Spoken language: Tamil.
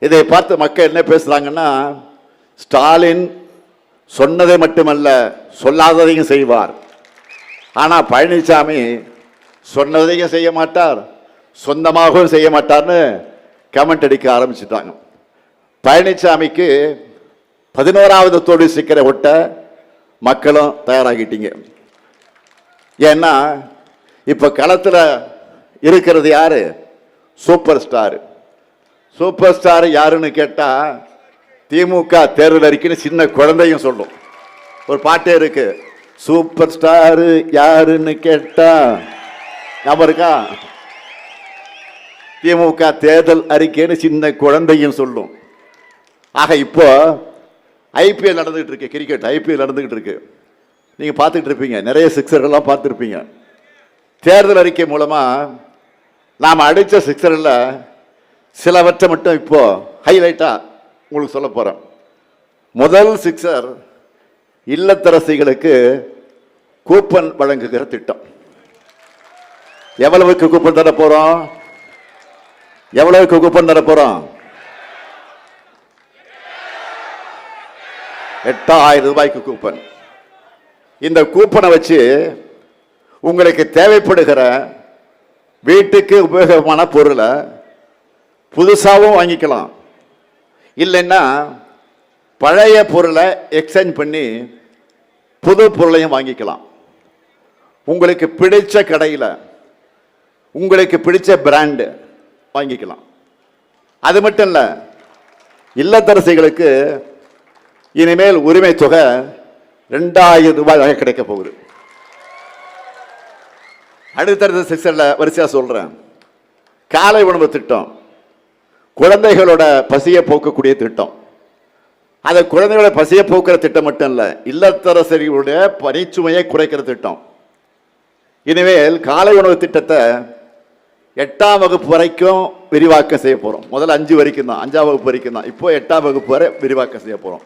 இதை பார்த்து மக்கள் என்ன பேசுறாங்கன்னா, ஸ்டாலின் சொன்னதை மட்டுமல்ல சொல்லாததையும் செய்வார். ஆனா பழனிசாமி சொன்னதையும் செய்ய மாட்டார், சொந்தமாகவும் செய்ய மாட்டார்னு கமெண்ட் அடிக்க ஆரம்பிச்சுட்டாங்க. பழனிசாமிக்கு 11வது தோல்வி சிக்கரை ஒட்ட மக்களும் தயாராகிட்டீங்க. ஏன்னா இப்ப களத்துல இருக்கிறது யாரு? Super star. சூப்பர் ஸ்டார் யாருன்னு கேட்டா திமுக தேர்தல் அறிக்கைன்னு சின்ன குழந்தையும் சொல்லும். ஒரு பாட்டே இருக்கு, சூப்பர் ஸ்டார் யாருன்னு கேட்டா. ஞாபகம் இருக்கா? திமுக தேர்தல் அறிக்கைன்னு சின்ன குழந்தையும் சொல்லும். ஆக இப்போ ஐபிஎல் நடந்துகிட்டு இருக்கு, கிரிக்கெட் ஐபிஎல் நடந்துகிட்டு இருக்கு. நீங்க பார்த்துட்டு இருப்பீங்க, நிறைய சிக்ஸர்கள்லாம் பார்த்துருப்பீங்க. தேர்தல் அறிக்கை மூலமா நாம் அடித்த சிக்ஸரில் சிலவற்றை மட்டும் இப்போ ஹைலைட்டா உங்களுக்கு சொல்ல போறேன். முதல் சிக்ஸர் இல்லத்தரசிகளுக்கு கூப்பன் வழங்குகிற திட்டம். எவ்வளவுக்கு கூப்பன் தர போறோம்? எவ்வளவுக்கு கூப்பன் தர போறோம்? 8000 ரூபாய்க்கு கூப்பன். இந்த கூப்பனை வச்சு உங்களுக்கு தேவைப்படுகிற வீட்டுக்கு உபயோகமான பொருளை புதுசாகவும் வாங்கிக்கலாம், இல்லைன்னா பழைய பொருளை எக்ஸ்சேஞ்ச் பண்ணி புது பொருளையும் வாங்கிக்கலாம். உங்களுக்கு பிடிச்ச கடையில் உங்களுக்கு பிடிச்ச பிராண்டு வாங்கிக்கலாம். அது மட்டும் இல்லை, இல்லத்தரசிகளுக்கு இனிமேல் உரிமை தொகை 2000 ரூபாய் கிடைக்க போகுது. அடுத்தடுத்த செக்ஷனில் வரிசையாக சொல்கிறேன். காலை உணவு திட்டம், குழந்தைகளோட பசியை போக்கக்கூடிய திட்டம். அது குழந்தைகளோட பசியை போக்குற திட்டம் மட்டும் இல்லை, இல்லத்தரசிகளுடைய பணிச்சுமையை குறைக்கிற திட்டம். இனிமேல் காலை உணவு திட்டத்தை 8ஆம் வகுப்பு வரைக்கும் விரிவாக்கம் செய்ய போகிறோம். முதல்ல 5 வரைக்கும் தான், 5ஆம் வகுப்பு வரைக்கும் தான். இப்போ 8ஆம் வகுப்பு வரை விரிவாக்கம் செய்ய போகிறோம்.